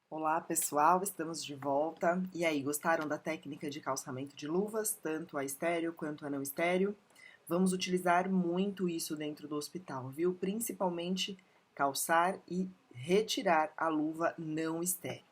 Olá pessoal, estamos de volta. E aí, gostaram da técnica de calçamento de luvas, tanto a estéreo quanto a não estéreo? Vamos utilizar muito isso dentro do hospital, viu? Principalmente calçar e retirar a luva não estéreo.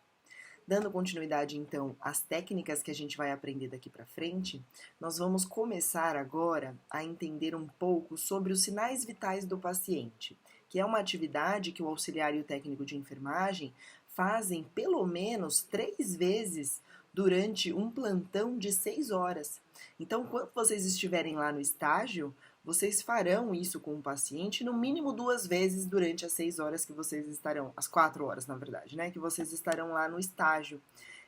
Dando continuidade então às técnicas que a gente vai aprender daqui para frente, nós vamos começar agora a entender um pouco sobre os sinais vitais do paciente, que é uma atividade que o auxiliar e o técnico de enfermagem fazem pelo menos 3 vezes durante um plantão de 6 horas. Então, quando vocês estiverem lá no estágio, vocês farão isso com o paciente no mínimo 2 vezes durante as 6 horas que vocês estarão, as 4 horas, na verdade, né? Que vocês estarão lá no estágio.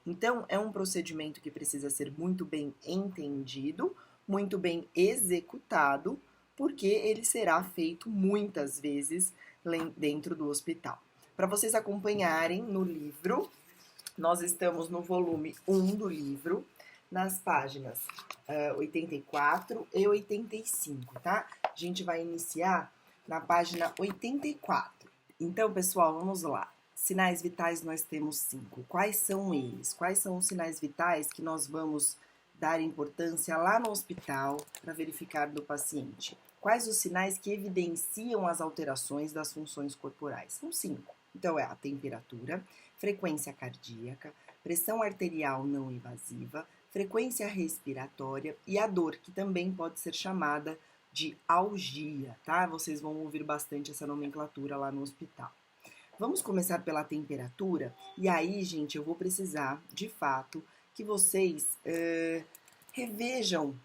Então, é um procedimento que precisa ser muito bem entendido, muito bem executado, porque ele será feito muitas vezes dentro do hospital. Para vocês acompanharem no livro, nós estamos no volume 1 do livro, nas páginas 84 e 85, tá? A gente vai iniciar na página 84. Então, pessoal, vamos lá. Sinais vitais nós temos 5. Quais são eles? Quais são os sinais vitais que nós vamos dar importância lá no hospital para verificar do paciente? Quais os sinais que evidenciam as alterações das funções corporais? São 5. Então, é a temperatura, frequência cardíaca, pressão arterial não invasiva, frequência respiratória e a dor, que também pode ser chamada de algia, tá? Vocês vão ouvir bastante essa nomenclatura lá no hospital. Vamos começar pela temperatura, e aí, gente, eu vou precisar, de fato, que vocês revejam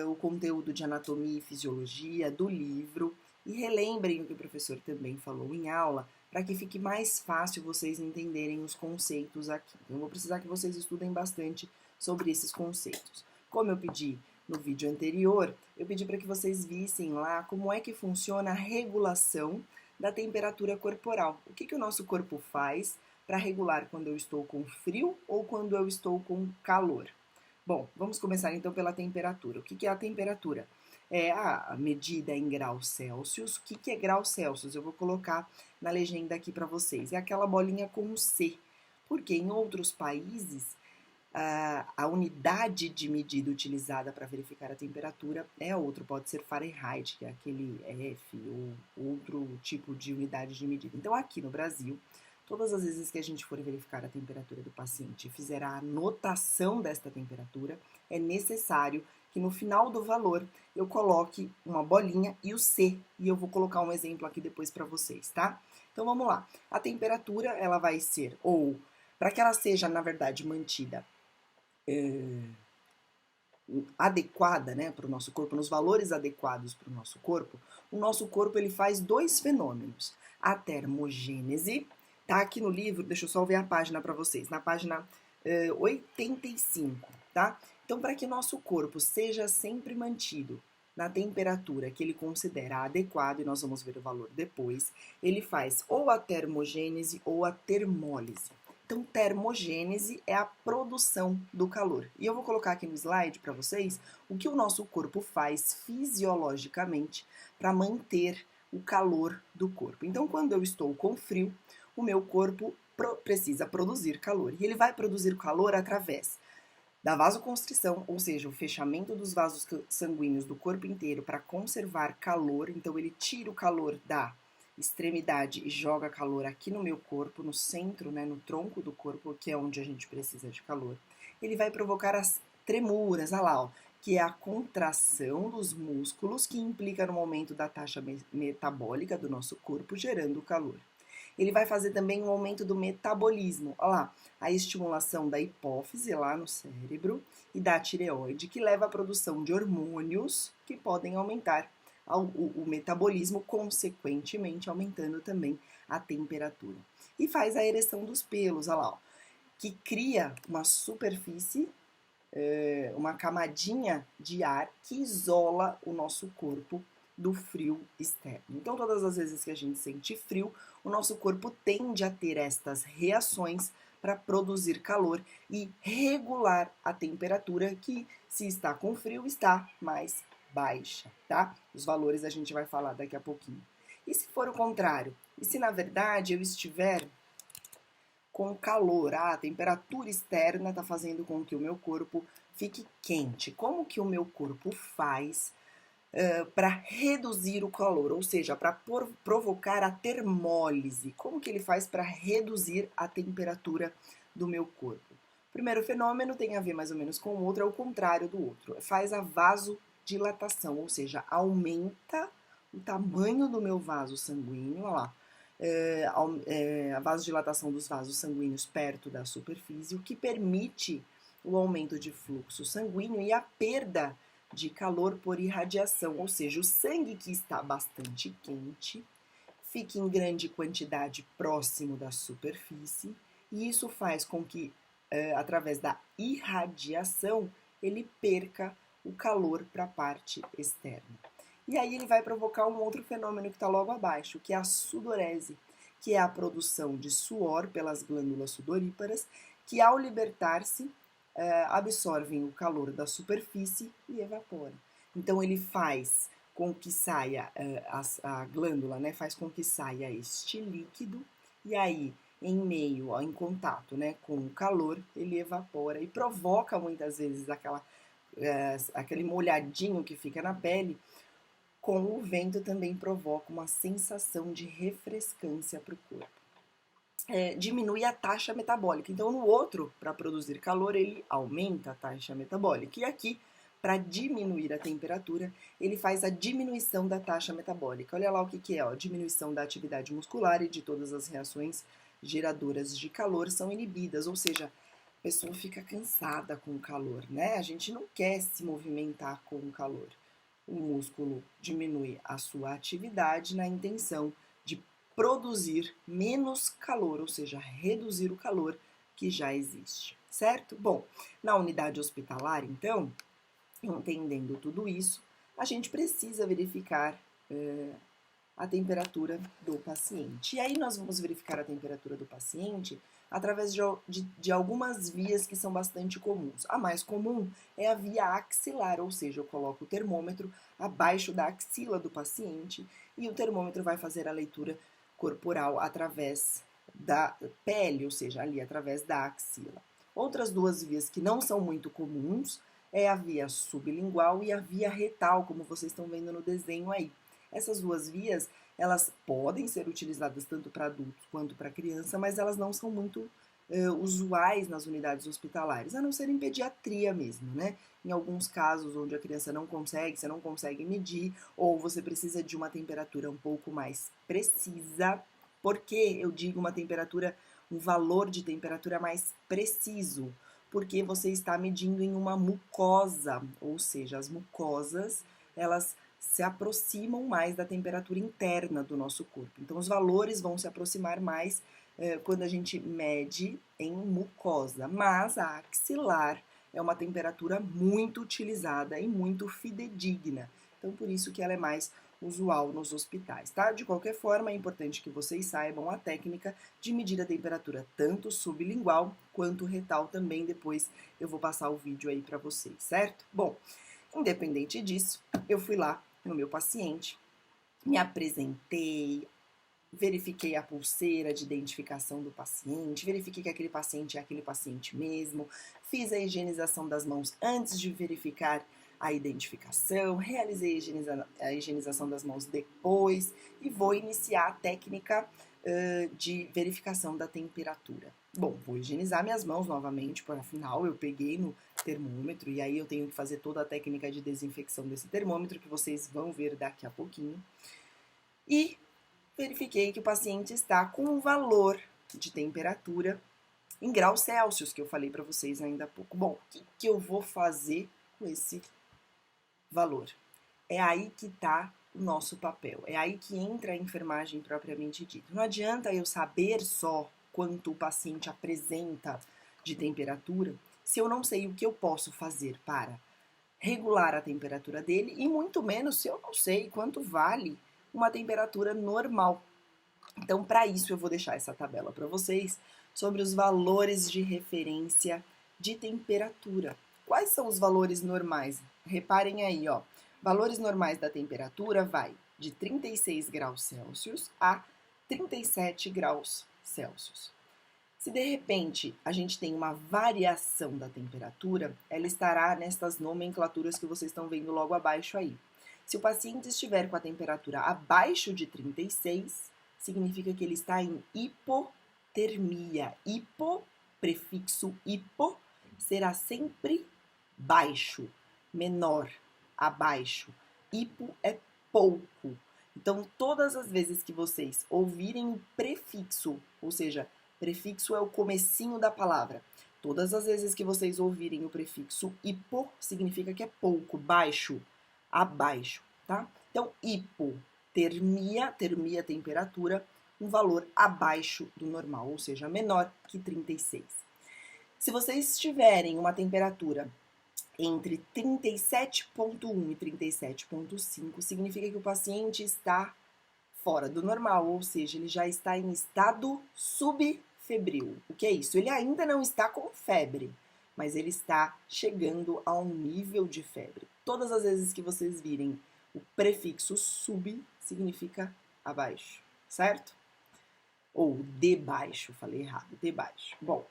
o conteúdo de anatomia e fisiologia do livro e relembrem o que o professor também falou em aula, para que fique mais fácil vocês entenderem os conceitos aqui. Então, eu vou precisar que vocês estudem bastante sobre esses conceitos. Como eu pedi no vídeo anterior, eu pedi para que vocês vissem lá como é que funciona a regulação da temperatura corporal. O que o nosso corpo faz para regular quando eu estou com frio ou quando eu estou com calor? Bom, vamos começar então pela temperatura. O que é a temperatura? É a medida em graus Celsius. O que é graus Celsius? Eu vou colocar na legenda aqui para vocês. É aquela bolinha com C, porque em outros países a unidade de medida utilizada para verificar a temperatura é outra, pode ser Fahrenheit, que é aquele F, ou outro tipo de unidade de medida. Então, aqui no Brasil, todas as vezes que a gente for verificar a temperatura do paciente e fizer a anotação desta temperatura, é necessário que no final do valor eu coloque uma bolinha e o C, e eu vou colocar um exemplo aqui depois para vocês, tá? Então vamos lá. A temperatura, ela vai ser, ou para que ela seja, na verdade, mantida adequada, né, para o nosso corpo, nos valores adequados para o nosso corpo ele faz dois fenômenos. A termogênese, tá aqui no livro, deixa eu só ver a página para vocês, na página 85, tá? Então, para que nosso corpo seja sempre mantido na temperatura que ele considera adequado, e nós vamos ver o valor depois, ele faz ou a termogênese ou a termólise. Então, termogênese é a produção do calor. E eu vou colocar aqui no slide para vocês o que o nosso corpo faz fisiologicamente para manter o calor do corpo. Então, quando eu estou com frio, o meu corpo precisa produzir calor. E ele vai produzir calor através da vasoconstrição, ou seja, o fechamento dos vasos sanguíneos do corpo inteiro para conservar calor. Então, ele tira o calor da extremidade e joga calor aqui no meu corpo, no centro, né, no tronco do corpo, que é onde a gente precisa de calor. Ele vai provocar as tremuras, olha lá, ó, que é a contração dos músculos que implica no aumento da taxa metabólica do nosso corpo, gerando calor. Ele vai fazer também um aumento do metabolismo, olha lá, a estimulação da hipófise lá no cérebro e da tireoide, que leva à produção de hormônios que podem aumentar o metabolismo, consequentemente aumentando também a temperatura. E faz a ereção dos pelos, olha lá, ó, que cria uma superfície, uma camadinha de ar que isola o nosso corpo do frio externo. Então, todas as vezes que a gente sente frio, o nosso corpo tende a ter estas reações para produzir calor e regular a temperatura que, se está com frio, está mais baixa, tá? Os valores a gente vai falar daqui a pouquinho. E se for o contrário? E se na verdade eu estiver com calor. A temperatura externa está fazendo com que o meu corpo fique quente. Como que o meu corpo faz para reduzir o calor, ou seja, para provocar a termólise? Como que ele faz para reduzir a temperatura do meu corpo? O primeiro fenômeno tem a ver mais ou menos com o outro, é o contrário do outro. Faz a vasodilatação, ou seja, aumenta o tamanho do meu vaso sanguíneo, olha lá, a vasodilatação dos vasos sanguíneos perto da superfície, o que permite o aumento de fluxo sanguíneo e a perda de calor por irradiação, ou seja, o sangue que está bastante quente fica em grande quantidade próximo da superfície e isso faz com que, através da irradiação, ele perca o calor para a parte externa. E aí ele vai provocar um outro fenômeno que está logo abaixo, que é a sudorese, que é a produção de suor pelas glândulas sudoríparas, que ao libertar-se, absorvem o calor da superfície e evaporam. Então ele faz com que saia, a glândula, né, faz com que saia este líquido, e aí em contato, né, com o calor, ele evapora e provoca muitas vezes aquele molhadinho que fica na pele. Com o vento também provoca uma sensação de refrescância para o corpo. Diminui a taxa metabólica. Então, no outro, para produzir calor, ele aumenta a taxa metabólica. E aqui, para diminuir a temperatura, ele faz a diminuição da taxa metabólica. Olha lá o que é, ó, diminuição da atividade muscular e de todas as reações geradoras de calor são inibidas, ou seja, a pessoa fica cansada com o calor, né? A gente não quer se movimentar com o calor. O músculo diminui a sua atividade na intenção de produzir menos calor, ou seja, reduzir o calor que já existe, certo? Bom, na unidade hospitalar, então, entendendo tudo isso, a gente precisa verificar a temperatura do paciente. E aí nós vamos verificar a temperatura do paciente através de algumas vias que são bastante comuns. A mais comum é a via axilar, ou seja, eu coloco o termômetro abaixo da axila do paciente e o termômetro vai fazer a leitura corporal através da pele, ou seja, ali através da axila. Outras duas vias que não são muito comuns é a via sublingual e a via retal, como vocês estão vendo no desenho aí. Essas duas vias, elas podem ser utilizadas tanto para adultos quanto para criança, mas elas não são muito usuais nas unidades hospitalares, a não ser em pediatria mesmo, né? Em alguns casos onde a criança você não consegue medir, ou você precisa de uma temperatura um pouco mais precisa. Por que eu digo um valor de temperatura mais preciso? Porque você está medindo em uma mucosa, ou seja, as mucosas, elas se aproximam mais da temperatura interna do nosso corpo. Então, os valores vão se aproximar mais quando a gente mede em mucosa, mas a axilar é uma temperatura muito utilizada e muito fidedigna. Então, por isso que ela é mais usual nos hospitais, tá? De qualquer forma, é importante que vocês saibam a técnica de medir a temperatura tanto sublingual quanto retal também. Depois eu vou passar o vídeo aí para vocês, certo? Bom, independente disso, eu fui lá no meu paciente, me apresentei, verifiquei a pulseira de identificação do paciente, verifiquei que aquele paciente é aquele paciente mesmo, fiz a higienização das mãos antes de verificar a identificação, realizei a higienização das mãos depois e vou iniciar a técnica de verificação da temperatura. Bom, vou higienizar minhas mãos novamente, por afinal eu peguei no termômetro e aí eu tenho que fazer toda a técnica de desinfecção desse termômetro que vocês vão ver daqui a pouquinho. E verifiquei que o paciente está com um valor de temperatura em graus Celsius, que eu falei para vocês ainda há pouco. Bom, o que eu vou fazer com esse valor? É aí que está o nosso papel, é aí que entra a enfermagem propriamente dita. Não adianta eu saber só quanto o paciente apresenta de temperatura se eu não sei o que eu posso fazer para regular a temperatura dele e muito menos se eu não sei quanto vale uma temperatura normal. Então, para isso, eu vou deixar essa tabela para vocês sobre os valores de referência de temperatura. Quais são os valores normais? Reparem aí, ó. Valores normais da temperatura vai de 36 graus Celsius a 37 graus Celsius. Se de repente a gente tem uma variação da temperatura, ela estará nessas nomenclaturas que vocês estão vendo logo abaixo aí. Se o paciente estiver com a temperatura abaixo de 36, significa que ele está em hipotermia. Hipo, prefixo hipo, será sempre baixo, menor, abaixo. Hipo é pouco. Então, todas as vezes que vocês ouvirem o prefixo, ou seja, prefixo é o comecinho da palavra. Todas as vezes que vocês ouvirem o prefixo hipo, significa que é pouco, baixo, abaixo, tá? Então, hipotermia, termia, temperatura, um valor abaixo do normal, ou seja, menor que 36. Se vocês tiverem uma temperatura entre 37,1 e 37,5, significa que o paciente está fora do normal, ou seja, ele já está em estado subfebril. O que é isso? Ele ainda não está com febre, mas ele está chegando a um nível de febre. Todas as vezes que vocês virem o prefixo sub, significa abaixo, certo? Ou debaixo, falei errado, debaixo. Bom,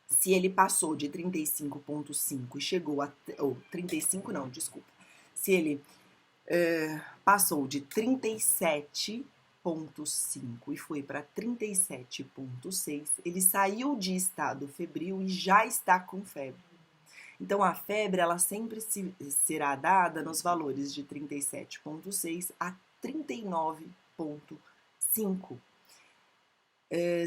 se ele passou de 35,5 e chegou a... Ou 35 não, desculpa. Se ele passou de 37,5 e foi para 37,6, ele saiu de estado febril e já está com febre. Então, a febre, ela sempre será dada nos valores de 37,6 a 39,5.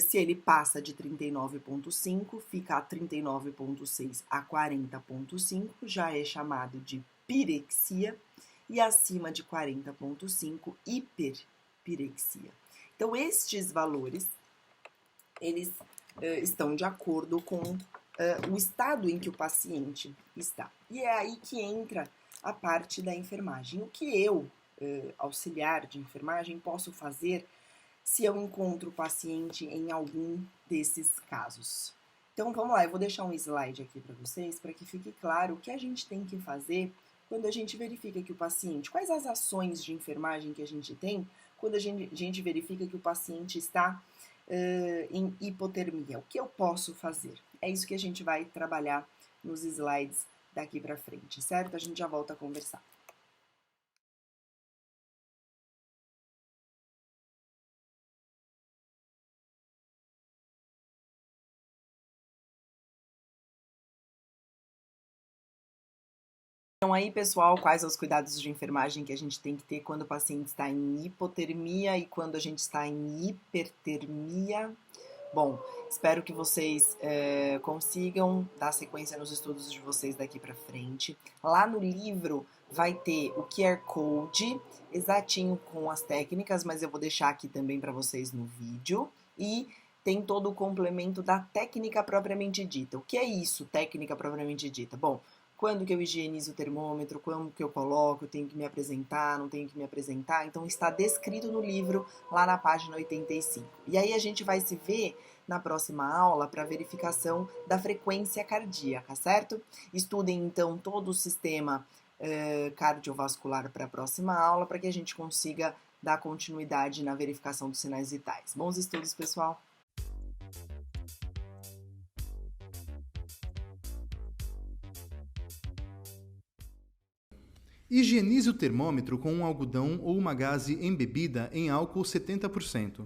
Se ele passa de 39,5, fica a 39,6 a 40,5, já é chamado de pirexia, e acima de 40,5, hiperpirexia. Então, estes valores, eles estão de acordo com o estado em que o paciente está. E é aí que entra a parte da enfermagem. O que eu, auxiliar de enfermagem, posso fazer se eu encontro o paciente em algum desses casos? Então, vamos lá, eu vou deixar um slide aqui para vocês, para que fique claro o que a gente tem que fazer quando a gente verifica que o paciente, quais as ações de enfermagem que a gente tem quando a gente verifica que o paciente está em hipotermia. O que eu posso fazer? É isso que a gente vai trabalhar nos slides daqui para frente, certo? A gente já volta a conversar. Então aí, pessoal, quais os cuidados de enfermagem que a gente tem que ter quando o paciente está em hipotermia e quando a gente está em hipertermia? Bom, espero que vocês consigam dar sequência nos estudos de vocês daqui para frente. Lá no livro vai ter o QR Code exatinho com as técnicas, mas eu vou deixar aqui também para vocês no vídeo. E tem todo o complemento da técnica propriamente dita. O que é isso, técnica propriamente dita? Bom, quando que eu higienizo o termômetro, quando que eu coloco, eu tenho que me apresentar, não tenho que me apresentar. Então, está descrito no livro, lá na página 85. E aí a gente vai se ver na próxima aula para verificação da frequência cardíaca, certo? Estudem, então, todo o sistema cardiovascular para a próxima aula, para que a gente consiga dar continuidade na verificação dos sinais vitais. Bons estudos, pessoal! Higienize o termômetro com um algodão ou uma gaze embebida em álcool 70%.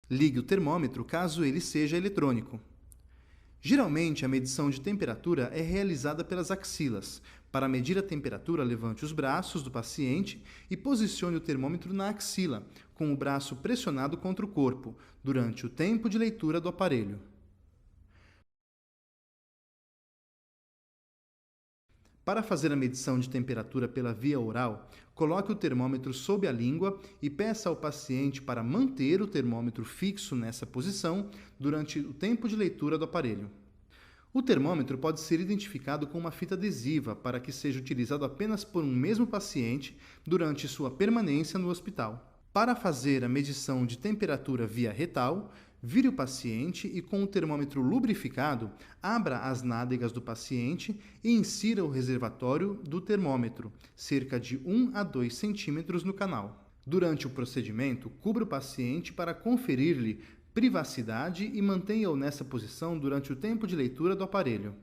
Ligue o termômetro caso ele seja eletrônico. Geralmente, a medição de temperatura é realizada pelas axilas. Para medir a temperatura, levante os braços do paciente e posicione o termômetro na axila, com o braço pressionado contra o corpo, durante o tempo de leitura do aparelho. Para fazer a medição de temperatura pela via oral, coloque o termômetro sob a língua e peça ao paciente para manter o termômetro fixo nessa posição durante o tempo de leitura do aparelho. O termômetro pode ser identificado com uma fita adesiva para que seja utilizado apenas por um mesmo paciente durante sua permanência no hospital. Para fazer a medição de temperatura via retal, vire o paciente e, com o termômetro lubrificado, abra as nádegas do paciente e insira o reservatório do termômetro, cerca de 1 a 2 centímetros no canal. Durante o procedimento, cubra o paciente para conferir-lhe privacidade e mantenha-o nessa posição durante o tempo de leitura do aparelho.